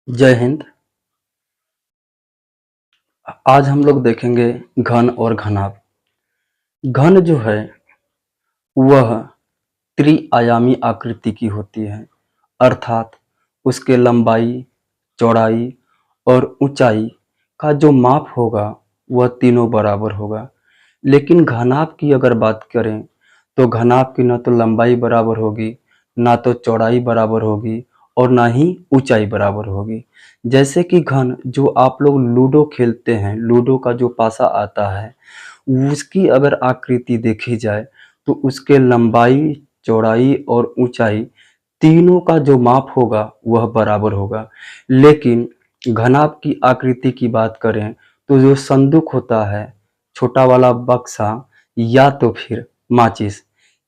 जय हिंद। आज हम लोग देखेंगे घन और घनाभ। घन जो है वह त्रिआयामी आकृति की होती है, अर्थात उसके लंबाई, चौड़ाई और ऊंचाई का जो माप होगा वह तीनों बराबर होगा। लेकिन घनाभ की अगर बात करें तो घनाभ की न तो लंबाई बराबर होगी, ना तो चौड़ाई बराबर होगी और ना ही ऊंचाई बराबर होगी। जैसे कि घन जो आप लोग लूडो खेलते हैं, लूडो का जो पासा आता है उसकी अगर आकृति देखी जाए तो उसके लंबाई, चौड़ाई और ऊंचाई तीनों का जो माप होगा वह बराबर होगा। लेकिन घनाभ की आकृति की बात करें तो जो संदूक होता है, छोटा वाला बक्सा या तो फिर माचिस,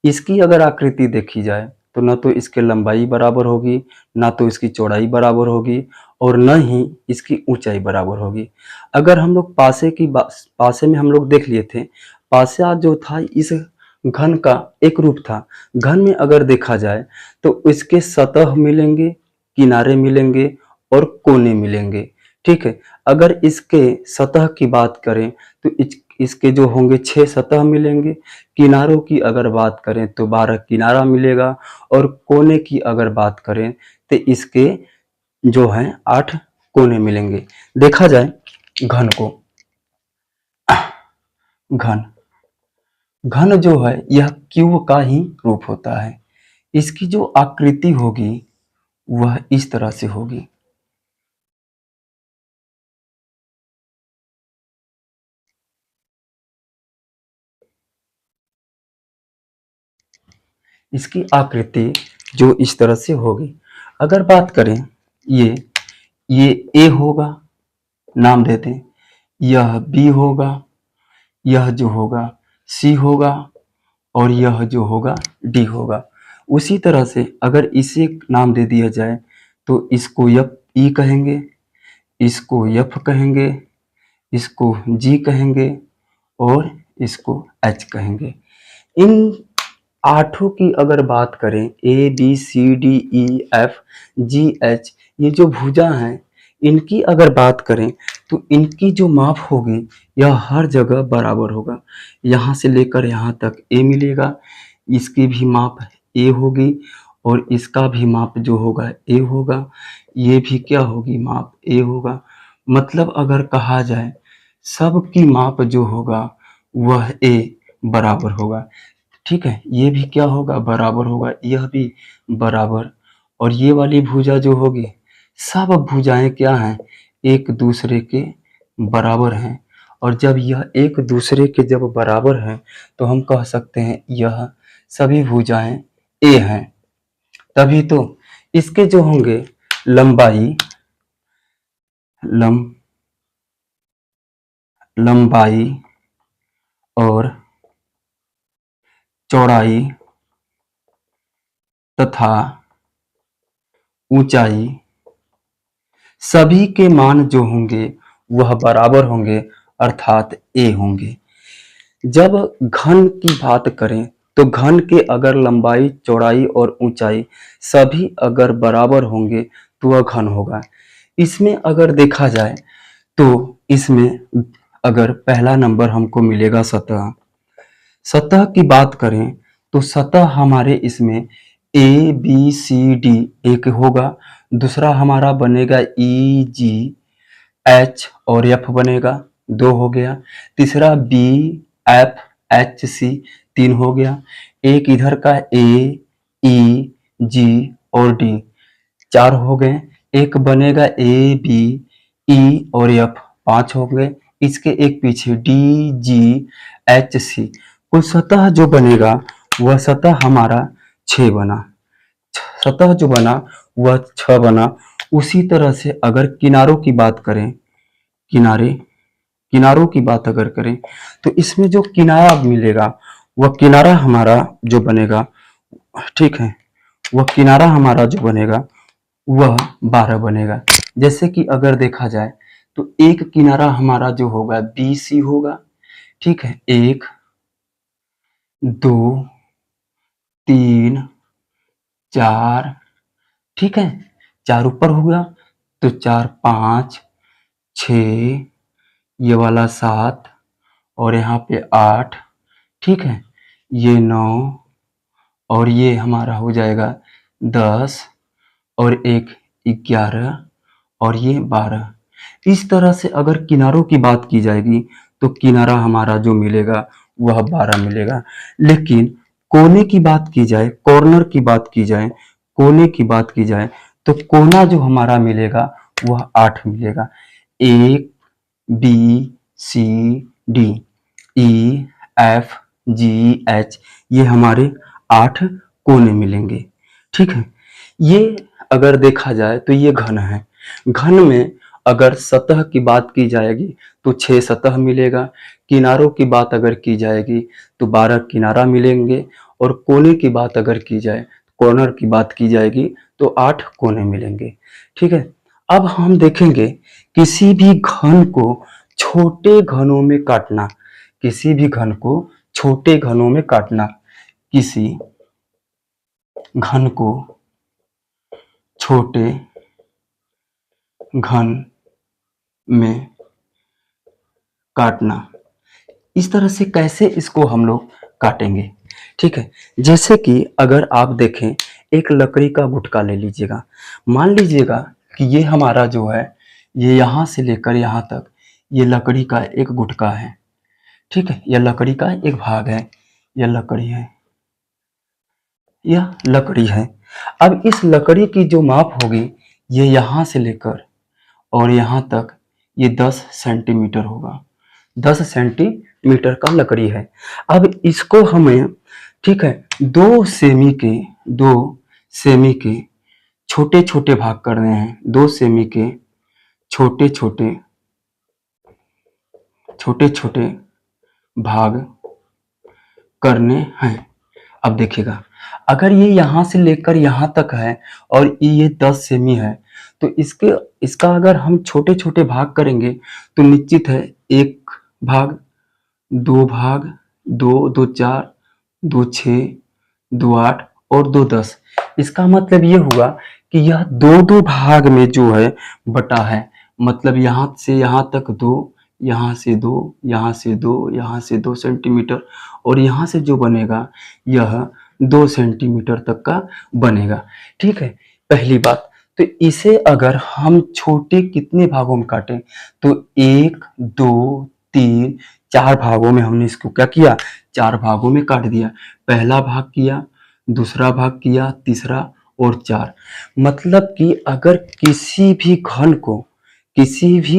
इसकी अगर आकृति देखी जाए तो न तो इसकी लंबाई बराबर होगी, ना तो इसकी चौड़ाई बराबर होगी और न ही इसकी ऊंचाई बराबर होगी। अगर हम लोग पासे में हम लोग देख लिए थे, पासा जो था इस घन का एक रूप था। घन में अगर देखा जाए तो इसके सतह मिलेंगे, किनारे मिलेंगे और कोने मिलेंगे। ठीक है, अगर इसके सतह की बात करें तो इसके जो होंगे 6 सतह मिलेंगे। किनारों की अगर बात करें तो 12 किनारा मिलेगा और कोने की अगर बात करें तो इसके जो है 8 कोने मिलेंगे। देखा जाए घन को, घन घन जो है यह क्यूब का ही रूप होता है। इसकी जो आकृति होगी वह इस तरह से होगी। इसकी आकृति जो इस तरह से होगी। अगर बात करें ये ये ए होगा, नाम देते हैं। यह बी होगा, यह जो होगा सी होगा और यह जो होगा डी होगा। उसी तरह से अगर इसे नाम दे दिया जाए तो इसको एफ ई कहेंगे, इसको एफ कहेंगे, इसको जी कहेंगे और इसको एच कहेंगे। इन आठों की अगर बात करें A B C D E F G H, ये जो भुजा हैं इनकी अगर बात करें तो इनकी जो माप होगी यह हर जगह बराबर होगा। यहाँ से लेकर यहाँ तक ए मिलेगा, इसकी भी माप ए होगी और इसका भी माप जो होगा ए होगा। ये भी क्या होगी, माप ए होगा। मतलब अगर कहा जाए सबकी माप जो होगा वह ए बराबर होगा। ठीक है, ये भी क्या होगा, बराबर होगा, यह भी बराबर। और ये वाली भुजा जो होगी, सब भुजाएं क्या हैं, एक दूसरे के बराबर हैं। और जब यह एक दूसरे के जब बराबर हैं तो हम कह सकते हैं यह सभी भुजाएं ए हैं। तभी तो इसके जो होंगे लंबाई, लंबाई और चौड़ाई तथा ऊंचाई सभी के मान जो होंगे वह बराबर होंगे, अर्थात ए होंगे। जब घन की बात करें तो घन के अगर लंबाई, चौड़ाई और ऊंचाई सभी अगर बराबर होंगे तो वह घन होगा। इसमें अगर देखा जाए तो इसमें अगर पहला नंबर हमको मिलेगा सतह। सतह की बात करें तो सतह हमारे इसमें ए बी सी डी एक होगा, दूसरा हमारा बनेगा ई जी एच और एफ बनेगा, दो हो गया। तीसरा बी एफ एच सी, तीन हो गया। एक इधर का ए ई जी और डी, चार हो गए। एक बनेगा ए बी ई और एफ, पांच हो गए। इसके एक पीछे डी जी एच सी, कुल सतह जो बनेगा वह सतह हमारा 6 बना। सतह जो बना वह 6 बना। उसी तरह से अगर किनारों की बात करें, किनारे किनारों की बात अगर करें तो इसमें जो किनारा मिलेगा वह किनारा हमारा जो बनेगा, ठीक है, वह किनारा हमारा जो बनेगा वह 12 बनेगा। जैसे कि अगर देखा जाए तो एक किनारा हमारा जो होगा बी सी होगा। ठीक है, एक, दो, तीन, चार, ठीक है, चार ऊपर हो गया, तो 4 5 6, ये वाला 7 और यहाँ पे 8, ठीक है, ये 9 और ये हमारा हो जाएगा 10 और एक 11 और ये 12। इस तरह से अगर किनारों की बात की जाएगी तो किनारा हमारा जो मिलेगा वह 12 मिलेगा। लेकिन कोने की बात की जाए, कॉर्नर की बात की जाए, कोने की बात की जाए तो कोना जो हमारा मिलेगा वह 8 मिलेगा। A B C D E F G H, ये हमारे 8 कोने मिलेंगे, ठीक है। ये अगर देखा जाए तो ये घन है। घन में अगर सतह की बात की जाएगी तो 6 सतह मिलेगा, किनारों की बात अगर की जाएगी तो 12 किनारा मिलेंगे और कोने की बात अगर की जाए, कॉर्नर की बात की जाएगी तो 8 कोने मिलेंगे, ठीक है। अब हम देखेंगे किसी भी घन को छोटे घनों में काटना, किसी भी घन को छोटे घनों में काटना, किसी घन को छोटे घन में काटना। इस तरह से कैसे इसको हम लोग काटेंगे, ठीक है। जैसे कि अगर आप देखें, एक लकड़ी का गुटका ले लीजिएगा, मान लीजिएगा कि ये हमारा जो है ये यहाँ से लेकर यहाँ तक ये लकड़ी का एक गुटका है, ठीक है, यह लकड़ी का एक भाग है, यह लकड़ी है, यह लकड़ी है। अब इस लकड़ी की जो माप होगी ये यहाँ से लेकर और यहाँ तक ये 10 सेंटीमीटर होगा, 10 सेंटीमीटर का लकड़ी है। अब इसको हमें, ठीक है, 2 सेमी के छोटे छोटे भाग करने हैं, 2 सेमी के छोटे छोटे भाग करने हैं। अब देखिएगा, अगर ये यहाँ से लेकर यहाँ तक है और ये 10 सेमी है तो इसका अगर हम छोटे छोटे भाग करेंगे तो निश्चित है 1 भाग, 2 भाग, 2 4, 2 6, 2 8 और 2 10। इसका मतलब ये हुआ कि यह 2 भाग में जो है बटा है, मतलब यहाँ से यहाँ तक 2, यहाँ से 2, यहाँ से 2, यहाँ से 2 सेंटीमीटर और यहाँ से जो बनेगा यह 2 सेंटीमीटर तक का बनेगा, ठीक है। पहली बात तो इसे अगर हम छोटे कितने भागों में काटें तो 1 2 3 4 भागों में हमने इसको क्या किया, 4 भागों में काट दिया। पहला भाग किया, दूसरा भाग किया, तीसरा और 4। मतलब कि अगर किसी भी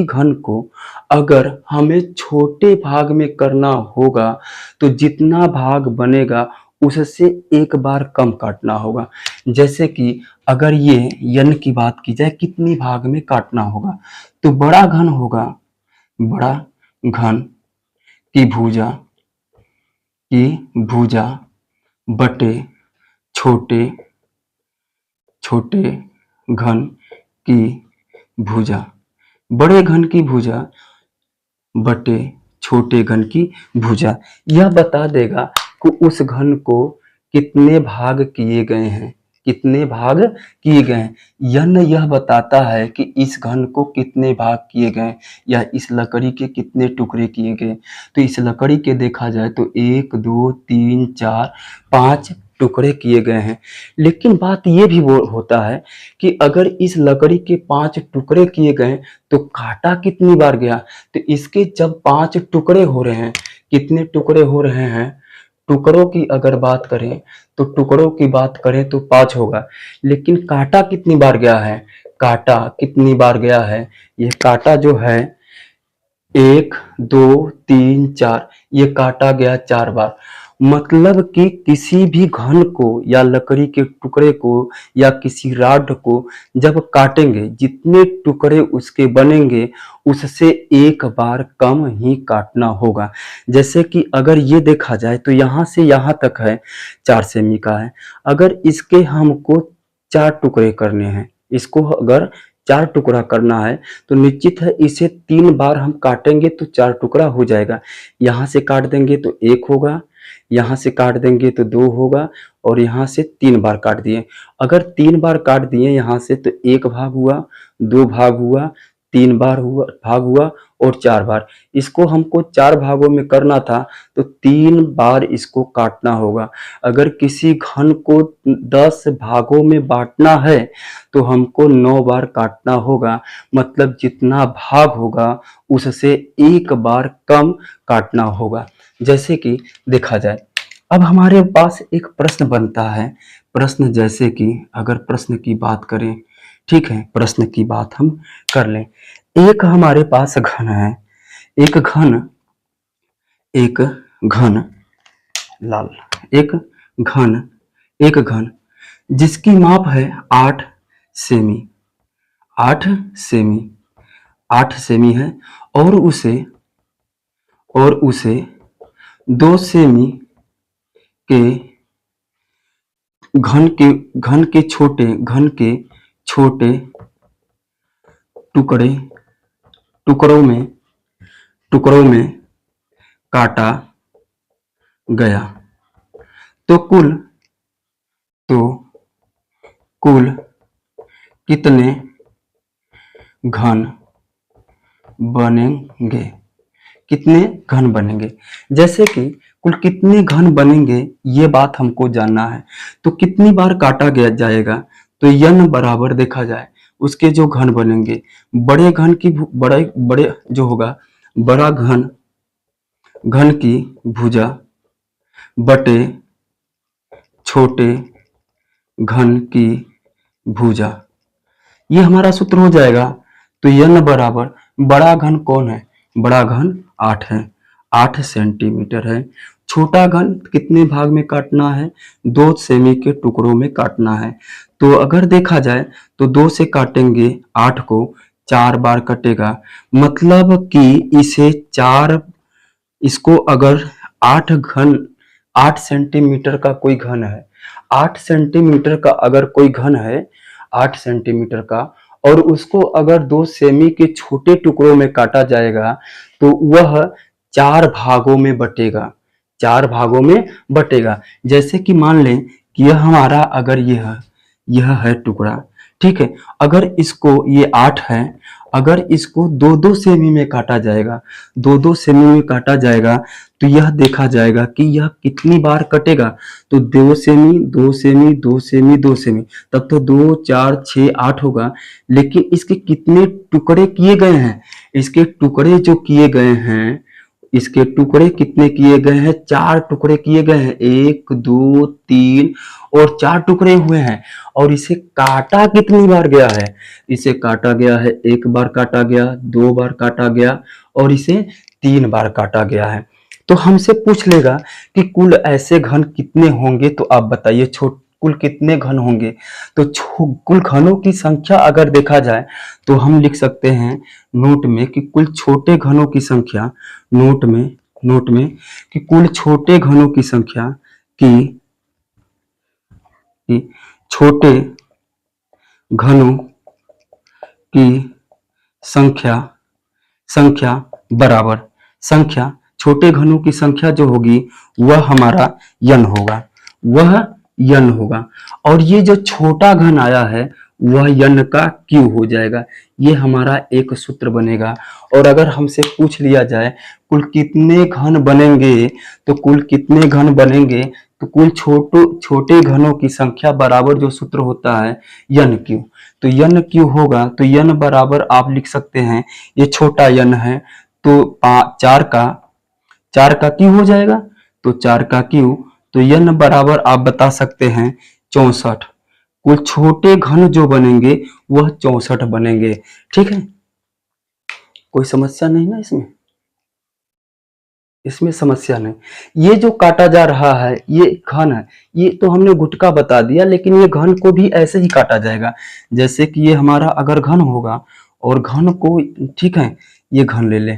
घन को अगर हमें छोटे भाग में करना होगा तो जितना भाग बनेगा उससे एक बार कम काटना होगा। जैसे कि अगर ये यन की बात की जाए कितनी भाग में काटना होगा तो बड़ा घन होगा, बड़ा घन की भुजा बटे छोटे घन की भुजा, बड़े घन की भुजा बटे छोटे घन की भुजा। यह बता देगा कि उस घन को कितने भाग किए गए हैं, कितने भाग किए गए हैं। यह बताता है कि इस घन को कितने भाग किए गए या इस लकड़ी के कितने टुकड़े किए गए। तो इस लकड़ी के देखा जाए तो 1 2 3 4 5 टुकड़े किए गए हैं। लेकिन बात ये भी होता है कि अगर इस लकड़ी के 5 टुकड़े किए गए तो काटा कितनी बार गया, तो इसके जब 5 टुकड़े हो रहे हैं, कितने टुकड़े हो रहे हैं, टुकड़ों की अगर बात करें तो टुकड़ों की बात करें तो 5 होगा। लेकिन काटा कितनी बार गया है, काटा कितनी बार गया है, ये काटा जो है 1 2 3 4, ये काटा गया 4 बार। मतलब कि किसी भी घन को या लकड़ी के टुकड़े को या किसी रॉड को जब काटेंगे जितने टुकड़े उसके बनेंगे उससे एक बार कम ही काटना होगा। जैसे कि अगर ये देखा जाए तो यहाँ से यहाँ तक है 4 सेमी का है, अगर इसके हमको 4 टुकड़े करने हैं, इसको अगर 4 टुकड़ा करना है तो निश्चित है इसे 3 बार हम काटेंगे तो 4 टुकड़ा हो जाएगा। यहाँ से काट देंगे तो 1 होगा, यहाँ से काट देंगे तो 2 होगा और यहाँ से 3 बार काट दिए। अगर 3 बार काट दिए यहाँ से तो 1 भाग हुआ, 2 भाग हुआ, 3 बार हुआ भाग हुआ और 4 बार। इसको हमको 4 भागों में करना था तो 3 बार इसको काटना होगा। अगर किसी घन को 10 भागों में बांटना है तो हमको 9 बार काटना होगा, मतलब जितना भाग होगा उससे 1 बार कम काटना होगा। जैसे कि देखा जाए, अब हमारे पास एक प्रश्न बनता है। प्रश्न जैसे कि अगर प्रश्न की बात करें, ठीक है, प्रश्न की बात हम कर लें। एक हमारे पास घन है, एक घन लाल, एक घन जिसकी माप है 8 सेमी, 8 सेमी, 8 सेमी है और उसे 2 सेमी के घन के छोटे टुकड़ों में काटा गया तो कुल कितने घन बनेंगे? कितने घन बनेंगे? जैसे कि कुल कितने घन बनेंगे ये बात हमको जानना है। तो कितनी बार काटा गया जाएगा तो n बराबर देखा जाए उसके जो घन बनेंगे, बड़े घन की बड़े जो होगा, बड़ा घन की भुजा बटे छोटे घन की भुजा, ये हमारा सूत्र हो जाएगा। तो n बराबर, बड़ा घन कौन है? बड़ा घन 8 है, 8 सेंटीमीटर है। छोटा घन कितने भाग में काटना है? 2 सेमी के टुकड़ों में काटना है। तो अगर देखा जाए तो 2 से काटेंगे 8 को, 4 बार कटेगा, मतलब कि इसको अगर 8 सेंटीमीटर का कोई घन है, 8 सेंटीमीटर का अगर कोई घन है, 8 सेंटीमीटर का, और उसको अगर 2 सेमी के छोटे टुकड़ों में काटा जाएगा तो वह 4 भागों में बटेगा, 4 भागों में बटेगा। जैसे कि मान लें कि यह हमारा अगर यह है टुकड़ा, ठीक है, अगर इसको ये 8 है, अगर इसको 2-2 सेमी में काटा जाएगा, 2-2 सेमी में काटा जाएगा तो यह देखा जाएगा कि यह कितनी बार कटेगा। तो 2 सेमी, 2 सेमी, 2 सेमी, 2 सेमी, तब तो 2, 4, 6, 8 होगा। लेकिन इसके कितने टुकड़े किए गए हैं? इसके टुकड़े जो किए गए हैं, इसके टुकड़े कितने किए गए हैं? 4 टुकड़े किए गए हैं, 1, 2, 3 और 4 टुकड़े हुए हैं। और इसे काटा कितनी बार गया है? इसे काटा गया है, 1 बार काटा गया, 2 बार काटा गया और इसे 3 बार काटा गया है। तो हमसे पूछ लेगा कि कुल ऐसे घन कितने होंगे, तो आप बताइए कुल कितने घन होंगे। तो कुल घनों की संख्या अगर देखा जाए तो हम लिख सकते हैं नोट में कि कुल छोटे घनों की संख्या, नोट में कि कुल छोटे घनों की संख्या की छोटे घनों की संख्या बराबर, छोटे घनों की संख्या जो होगी वह हमारा n होगा, वह n होगा। और ये जो छोटा घन आया है वह n का q हो जाएगा। ये हमारा एक सूत्र बनेगा। और अगर हमसे पूछ लिया जाए कुल कितने घन बनेंगे, तो कुल कितने घन बनेंगे, तो कुल छोटे घनों की संख्या बराबर जो सूत्र होता है n q, तो n q होगा। तो n बराबर आप लिख सकते हैं, ये छोटा n है तो 4 का q हो जाएगा, तो 4 का q, तो n बराबर आप बता सकते हैं 64। कुल छोटे घन जो बनेंगे वह 64 बनेंगे। ठीक है, कोई समस्या नहीं ना इसमें समस्या नहीं। ये जो काटा जा रहा है ये घन है, ये तो हमने गुटका बता दिया, लेकिन ये घन को भी ऐसे ही काटा जाएगा। जैसे कि ये हमारा अगर घन होगा और घन को, ठीक है, ये घन ले ले,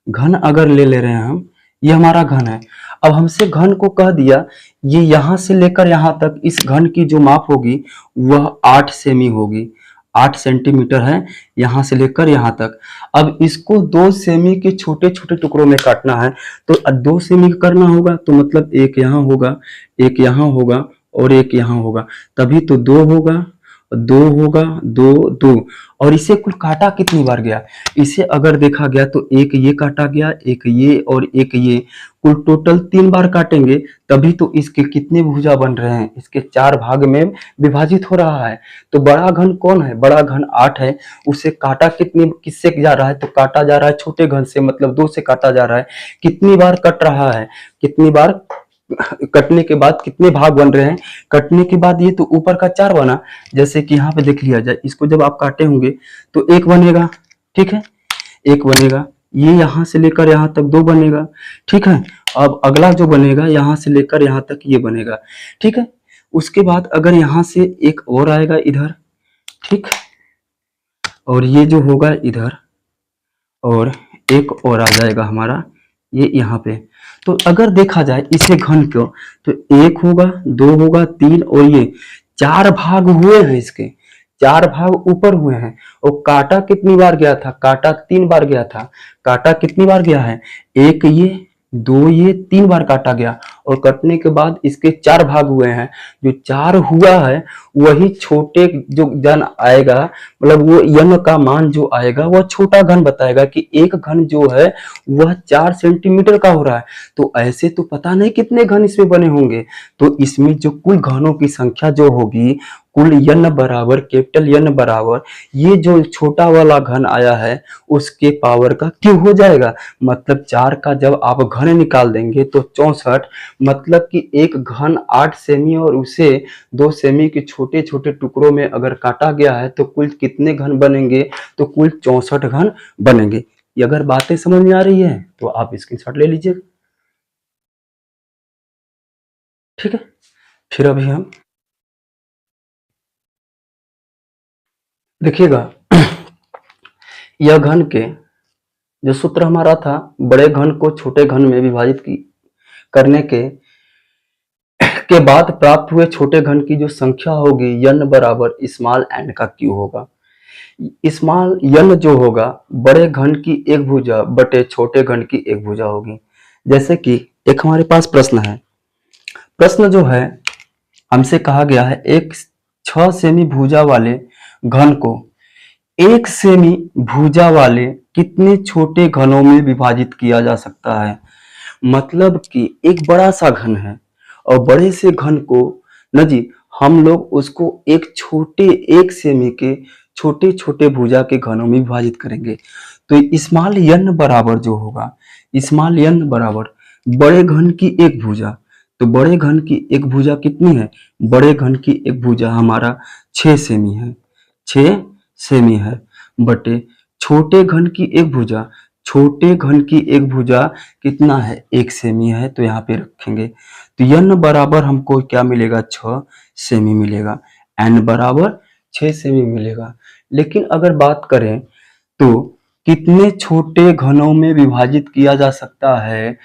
घन अगर ले रहे हैं हम, ये हमारा घन है। अब हमसे घन को कह दिया ये यहां से लेकर यहां तक इस घन की जो माप होगी वह 8 सेमी होगी, 8 सेंटीमीटर है यहाँ से लेकर यहाँ तक। अब इसको 2 सेमी के छोटे छोटे टुकड़ों में काटना है, तो 2 सेमी करना होगा, तो मतलब एक यहाँ होगा, एक यहाँ होगा और एक यहाँ होगा, तभी तो 2 होगा, 2 होगा, 2 2। और इसे कुल काटा कितनी बार गया, इसे अगर देखा गया तो एक ये काटा गया, एक ये और एक ये, कुल टोटल 3 बार काटेंगे, तभी तो इसके कितने भुजा बन रहे हैं, इसके 4 भाग में विभाजित हो रहा है। तो बड़ा घन कौन है, बड़ा घन 8 है, उसे काटा कितनी किससे जा रहा है, तो काटा जा रहा है छोटे घन से, मतलब 2 से काटा जा रहा है। कितनी बार कट रहा है, कितनी बार कटने के बाद कितने भाग बन रहे हैं, कटने के बाद ये तो ऊपर का 4 बना, जैसे कि यहाँ पे देख लिया जाए, इसको जब आप काटे होंगे तो 1 बनेगा, ठीक है, 1 बनेगा, ये यहाँ से लेकर यहाँ तक 2 बनेगा, ठीक है। अब अगला जो बनेगा यहाँ से लेकर यहाँ तक ये बनेगा, ठीक है। उसके बाद अगर यहाँ से एक और आएगा इधर, ठीक, और ये जो होगा इधर, और एक और आ जाएगा हमारा ये यहाँ पे। तो अगर देखा जाए इसे घन को, तो 1 होगा, 2 होगा, 3 और ये 4 भाग हुए हैं, इसके 4 भाग ऊपर हुए हैं। और काटा कितनी बार गया था, काटा 3 बार गया था, काटा कितनी बार गया है, 1 ये, 2 ये, 3 बार काटा गया, और कटने के बाद इसके 4 भाग हुए हैं। जो 4 हुआ है वही छोटे जो घन आएगा, मतलब वो यन का मान जो आएगा वह छोटा घन बताएगा कि एक घन जो है वह 4 सेंटीमीटर का हो रहा है। तो ऐसे तो पता नहीं कितने घन इसमें बने होंगे, तो इसमें जो कुल घनों की संख्या जो होगी, कुल यन बराबर, कैपिटल यन बराबर, ये जो छोटा वाला घन आया है उसके पावर का क्यूब हो जाएगा। मतलब 4 का जब आप घन निकाल देंगे तो 64, मतलब कि एक घन 8 सेमी और उसे 2 सेमी के छोटे छोटे टुकड़ों में अगर काटा गया है तो कुल कितने घन बनेंगे, तो कुल 64 घन बनेंगे। ये अगर बातें समझ में आ रही है तो आप स्क्रीनशॉट ले लीजिए, ठीक है। फिर अभी हम देखिएगा यह घन के जो सूत्र हमारा था, बड़े घन को छोटे घन में विभाजित करने के बाद प्राप्त हुए छोटे घन की जो संख्या होगी यन बराबर स्मॉल एन का क्यू होगा। स्मॉल यन जो होगा बड़े घन की एक भुजा बटे छोटे घन की एक भुजा होगी। जैसे कि एक हमारे पास प्रश्न है, प्रश्न जो है हमसे कहा गया है एक 6 सेमी भुजा वाले घन को 1 सेमी भुजा वाले कितने छोटे घनों में विभाजित किया जा सकता है। मतलब कि एक बड़ा सा घन है और बड़े से घन को न जी हम लोग उसको एक छोटे 1 सेमी के छोटे छोटे भुजा के घनों में विभाजित करेंगे। तो स्मॉल यन बराबर जो होगा, स्मॉल यन बराबर बड़े घन की एक भुजा, तो बड़े घन की एक भुजा कितनी है, बड़े घन की एक भुजा हमारा 6 सेमी है, 6 सेमी है, बटे छोटे घन की एक भुजा, छोटे घन की एक भुजा कितना है, 1 सेमी है, तो यहाँ पे रखेंगे। तो यन बराबर हमको क्या मिलेगा, 6 सेमी मिलेगा, एन बराबर 6 सेमी मिलेगा। लेकिन अगर बात करें तो कितने छोटे घनों में विभाजित किया जा सकता है,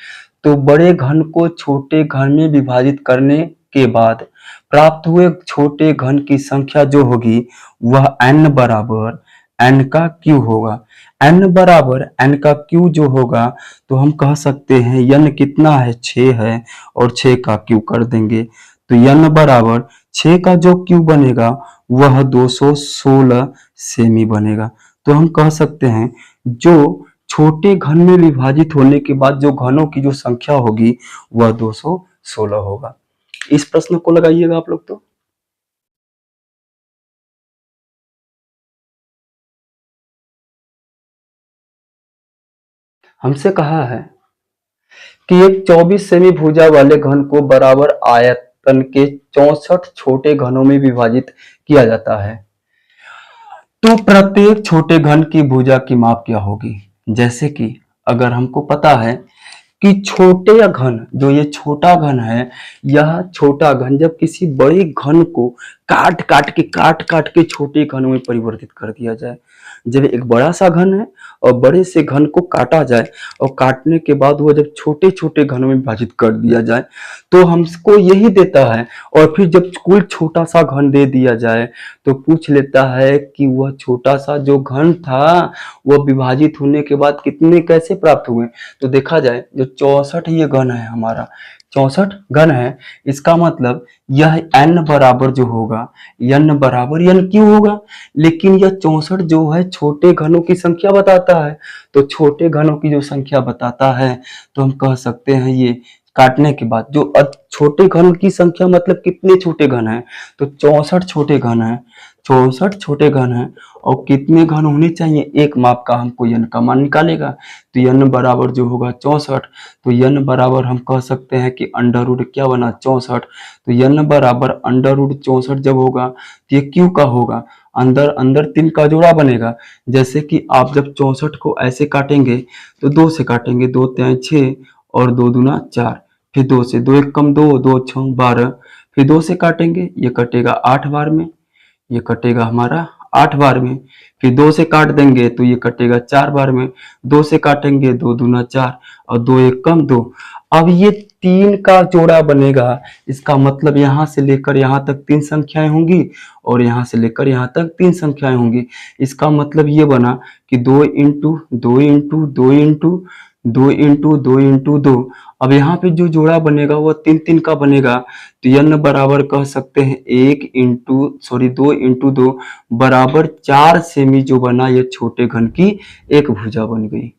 तो बड़े घन को छोटे घन में विभाजित करने के बाद प्राप्त हुए छोटे घन की संख्या जो होगी वह एन बराबर एन का क्यू होगा। एन बराबर एन का क्यू जो होगा तो हम कह सकते हैं यन कितना है, 6 है, और 6 का क्यू कर देंगे, तो यन बराबर 6 का जो क्यू बनेगा वह 216 सेमी बनेगा। तो हम कह सकते हैं जो छोटे घन में विभाजित होने के बाद जो घनों की जो संख्या होगी वह 216 होगा। इस प्रश्न को लगाइएगा आप लोग। तो हमसे कहा है कि एक 24 सेमी भुजा वाले घन को बराबर आयतन के 64 छोटे घनों में विभाजित किया जाता है, तो प्रत्येक छोटे घन की भुजा की माप क्या होगी। जैसे कि अगर हमको पता है कि छोटे या घन, जो ये छोटा घन है, यह छोटा घन जब किसी बड़े घन को काट काट के छोटे घन में परिवर्तित कर दिया जाए। जब एक बड़ा सा घन है और बड़े से घन को काटा जाए और काटने के बाद वो जब छोटे छोटे घनों में विभाजित कर दिया जाए तो हमको यही देता है। और फिर जब कुल छोटा सा घन दे दिया जाए तो पूछ लेता है कि वह छोटा सा जो घन था वह विभाजित होने के बाद कितने कैसे प्राप्त हुए। तो देखा जाए जो 64 ये घन है हमारा, 64 घन है, इसका मतलब यह n बराबर जो होगा, n बराबर n क्यों होगा, लेकिन यह 64 जो है छोटे घनों की संख्या बताता है। तो छोटे घनों की जो संख्या बताता है तो हम कह सकते हैं ये काटने के बाद जो छोटे घन की संख्या मतलब कितने छोटे घन है, तो 64 छोटे घन है, 64 छोटे घन है। और कितने घन होने चाहिए, एक माप का हमको n का मान निकालेगा। तो n बराबर जो होगा 64, तो n बराबर हम कह सकते हैं कि अंडर रूट क्या बना 64। तो n बराबर अंडर रूट 64 जब होगा तो ये क्यों का होगा, अंदर अंदर 3 का जोड़ा बनेगा। जैसे कि आप जब 64 को ऐसे काटेंगे तो 2 से काटेंगे, 2 तिहाई 6 और 2 दूना 4, फिर 2 से 2 एक कम 2, 2 6 12, फिर 2 से काटेंगे, ये कटेगा 8 बार में, ये कटेगा हमारा 8 बार में, फिर 2 से काट देंगे तो ये कटेगा 4 बार में, 2 से काटेंगे 2 दूना 4 और 2 एक कम 2। अब ये 3 का जोड़ा बनेगा, इसका मतलब यहाँ से लेकर यहाँ तक 3 संख्याएं होंगी और यहाँ से लेकर यहाँ तक 3 संख्याएं होंगी। इसका मतलब ये बना कि 2 into 2 into 2 into 2 into 2 into 2। अब यहाँ पे जो जोड़ा बनेगा वो 3 3 का बनेगा। तो n बराबर कह सकते हैं 2 इंटू 2 बराबर 4 सेमी जो बना, ये छोटे घन की एक भुजा बन गई,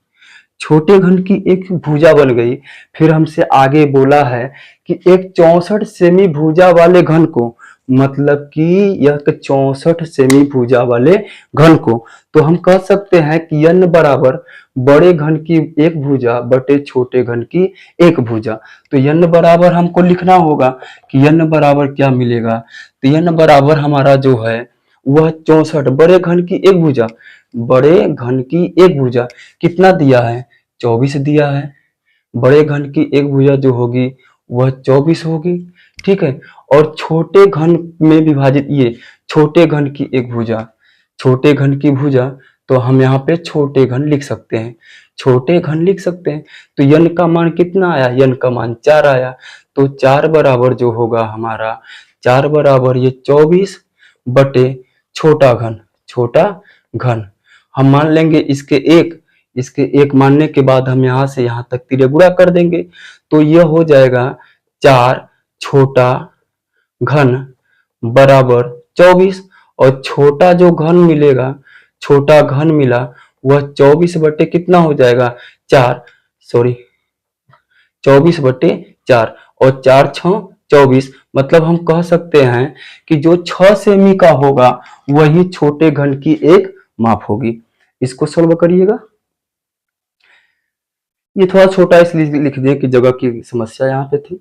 छोटे घन की एक भुजा बन गई। फिर हमसे आगे बोला है कि एक 64 सेमी भुजा वाले घन को, मतलब कि यह 64 सेमी भुजा वाले घन को, तो हम कह सकते हैं कि n बराबर बड़े घन की एक भुजा बटे छोटे घन की एक भुजा। तो n बराबर हमको लिखना होगा कि n बराबर क्या मिलेगा, तो n बराबर हमारा जो है वह 64 बड़े घन की एक भुजा, बड़े घन की एक भुजा कितना दिया है, 24 दिया है। बड़े घन की एक भुजा जो होगी वह 24 होगी, ठीक है। और छोटे घन में विभाजित ये छोटे घन की एक भुजा, छोटे घन की भुजा, तो हम यहाँ पे छोटे घन लिख सकते हैं, छोटे घन लिख सकते हैं। तो n का मान कितना आया, n का मान 4 आया। तो 4 बराबर जो होगा हमारा, 4 बराबर ये 24 बटे छोटा घन, छोटा घन हम मान लेंगे इसके एक मानने के बाद हम यहाँ से यहाँ तक तिरे गुणा कर देंगे। तो यह हो जाएगा 4 छोटा घन बराबर 24, और छोटा जो घन मिलेगा, छोटा घन मिला वह 24 बटे कितना हो जाएगा 4, सॉरी 24 बटे 4, और 4 6 24, मतलब हम कह सकते हैं कि जो 6 सेमी का होगा वही छोटे घन की एक माप होगी। इसको सॉल्व करिएगा। ये थोड़ा छोटा इसलिए लिख दिए कि जगह की समस्या यहाँ पे थी,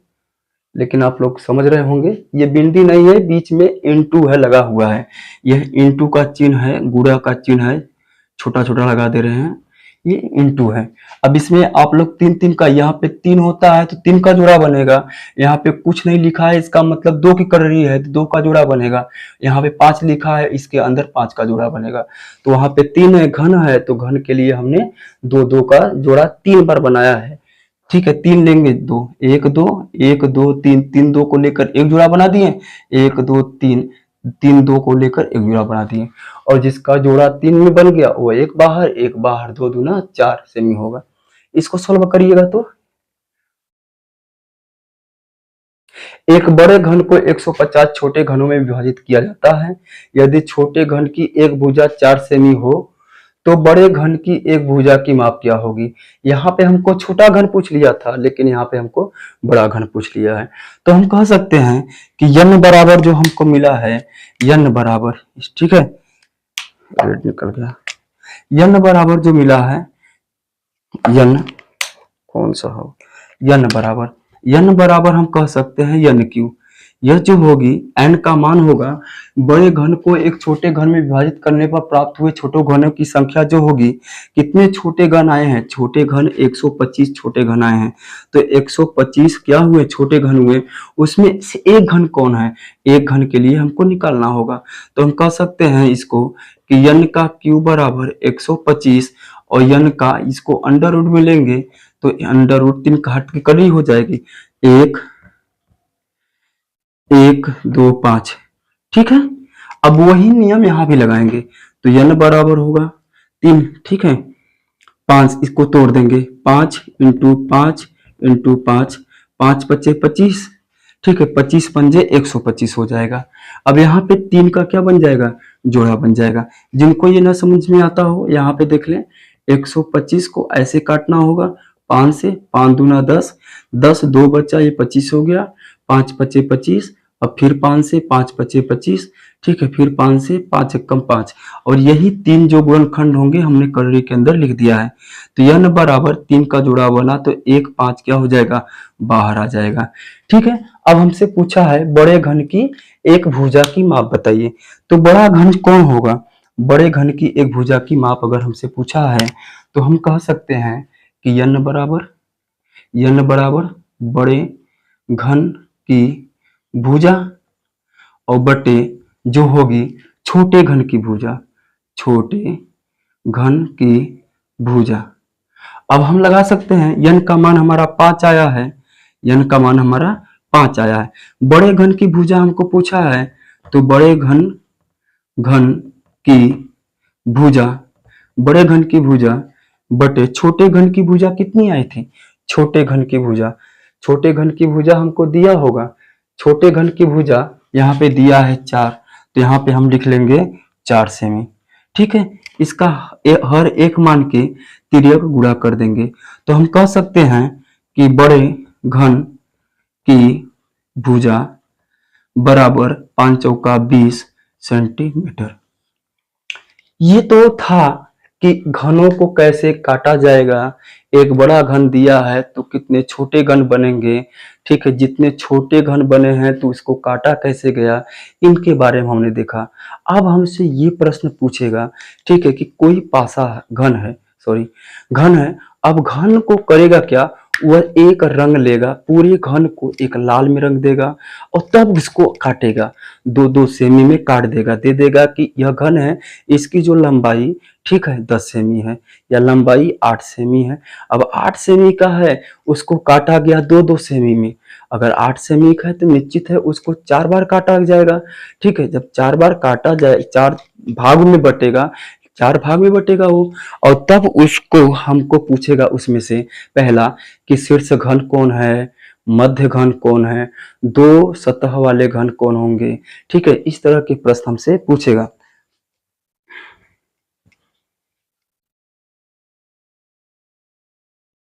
लेकिन आप लोग समझ रहे होंगे। ये बिंदी नहीं है, बीच में इंटू है लगा हुआ है, यह इंटू का चिन्ह है, गुणा का चिन्ह है, छोटा छोटा लगा दे रहे हैं, ये इंटू है। अब इसमें आप लोग 3 3 का, यहाँ पे 3 होता है तो 3 का जोड़ा बनेगा, यहाँ पे कुछ नहीं लिखा है इसका मतलब 2 की कर रही है तो 2 का जोड़ा बनेगा, यहाँ पे 5 लिखा है इसके अंदर 5 का जोड़ा बनेगा। तो वहां पे 3 है, घन है, तो घन के लिए हमने 2 2 का जोड़ा 3 बार बनाया है, ठीक है। 3 लेंगे 2, 1 2 1 2 3, 3 2 को लेकर एक जोड़ा बना दिए, 1 2 3, 3 2 को लेकर एक जोड़ा बना दिए, और जिसका जोड़ा 3 में बन गया वो एक बाहर 2 दूना 4 सेमी होगा। इसको सॉल्व करिएगा तो एक बड़े घन को 150 छोटे घनों में विभाजित किया जाता है। यदि छोटे घन की एक भुजा 4 सेमी हो तो बड़े घन की एक भुजा की माप क्या होगी। यहाँ पे हमको छोटा घन पूछ लिया था, लेकिन यहाँ पे हमको बड़ा घन पूछ लिया है। तो हम कह सकते हैं कि n बराबर जो हमको मिला है, n बराबर, ठीक है, रेड निकल गया, n बराबर जो मिला है, n कौन सा हो, n बराबर हम कह सकते हैं n क्यू, यह जो होगी n का मान होगा बड़े घन को एक छोटे घन में विभाजित करने पर प्राप्त हुए छोटे घनों की संख्या जो होगी। कितने छोटे घन आए हैं? छोटे घन 125 छोटे घन आए हैं। तो 125 क्या हुए? छोटे घन हुए। उसमें से एक घन कौन है? एक घन के लिए हमको निकालना होगा। तो हम कह सकते हैं इसको कि n का क्यूब बराबर 125 और n का इसको अंडर रूट में लेंगे तो अंडर रूट 3 का हट के कड़ी हो जाएगी। 1 1 2 5। ठीक है। अब वही नियम यहाँ भी लगाएंगे तो n बराबर होगा 3। ठीक है। 5 इसको तोड़ देंगे। 5 इंटू 5 इंटू 5, 5 पच्चे 25। ठीक है। 25 पंजे 125 हो जाएगा। अब यहाँ पे 3 का क्या बन जाएगा? जोड़ा बन जाएगा। जिनको ये ना समझ में आता हो यहाँ पे देख लें। 125 को ऐसे काटना होगा 5 से। 5 दूना 10, 10 2 बचा, ये 25 हो गया। 5 पच्चे 25, अब फिर 5 से 5 पच्चे 25। ठीक है। फिर 5 से 5 एकम 5 और यही 3 जो गुणनखंड होंगे हमने कड़ी के अंदर लिख दिया है। तो n बराबर 3 का जुड़ा बना तो 1 5 क्या हो जाएगा? बाहर आ जाएगा। ठीक है। अब हमसे पूछा है बड़े घन की एक भुजा की माप बताइए। तो बड़ा घन कौन होगा? बड़े घन की एक भुजा की माप अगर हमसे पूछा है तो हम कह सकते हैं कि n बराबर बड़े घन की भुजा और बटे जो होगी छोटे घन की भुजा। छोटे घन की भुजा। अब हम लगा सकते हैं n का मान हमारा 5 आया है। n का मान हमारा 5 आया है। बड़े घन की भुजा हमको पूछा है तो बड़े घन की भुजा, बड़े घन की भुजा बटे छोटे घन की भुजा कितनी आई थी? छोटे घन की भुजा। छोटे घन की भुजा हमको दिया होगा। छोटे घन की भुजा यहाँ पे दिया है 4, तो यहाँ पे हम लिख लेंगे 4 सेमी। ठीक है। इसका हर एक मान के तिर्यक गुणा कर देंगे तो हम कह सकते हैं कि बड़े घन की भुजा बराबर 5 चौका 20 सेंटीमीटर। ये तो था कि घनों को कैसे काटा जाएगा। एक बड़ा घन दिया है तो कितने छोटे घन बनेंगे। ठीक है। जितने छोटे घन बने हैं तो इसको काटा कैसे गया, इनके बारे में हमने देखा। अब हमसे ये प्रश्न पूछेगा, ठीक है, कि कोई पासा घन है, सॉरी घन है। अब घन को करेगा क्या? वह एक रंग लेगा, पूरे घन को एक लाल में रंग देगा और तब इसको काटेगा। 2-2 सेमी में काट देगा, दे देगा कि यह घन है। इसकी जो लंबाई, ठीक है, 10 सेमी है या लंबाई 8 सेमी है। अब 8 सेमी का है, उसको काटा गया 2-2 सेमी में। अगर 8 सेमी का है तो निश्चित है उसको 4 बार काटा जाएगा। ठीक है। जब 4 बार काटा जाए, 4 भाग में बटेगा, 4 भाग में बटेगा वो, और तब उसको हमको पूछेगा उसमें से पहला कि शीर्ष घन कौन है, मध्य घन कौन है, 2 सतह वाले घन कौन होंगे। ठीक है। इस तरह के प्रश्न हमसे पूछेगा।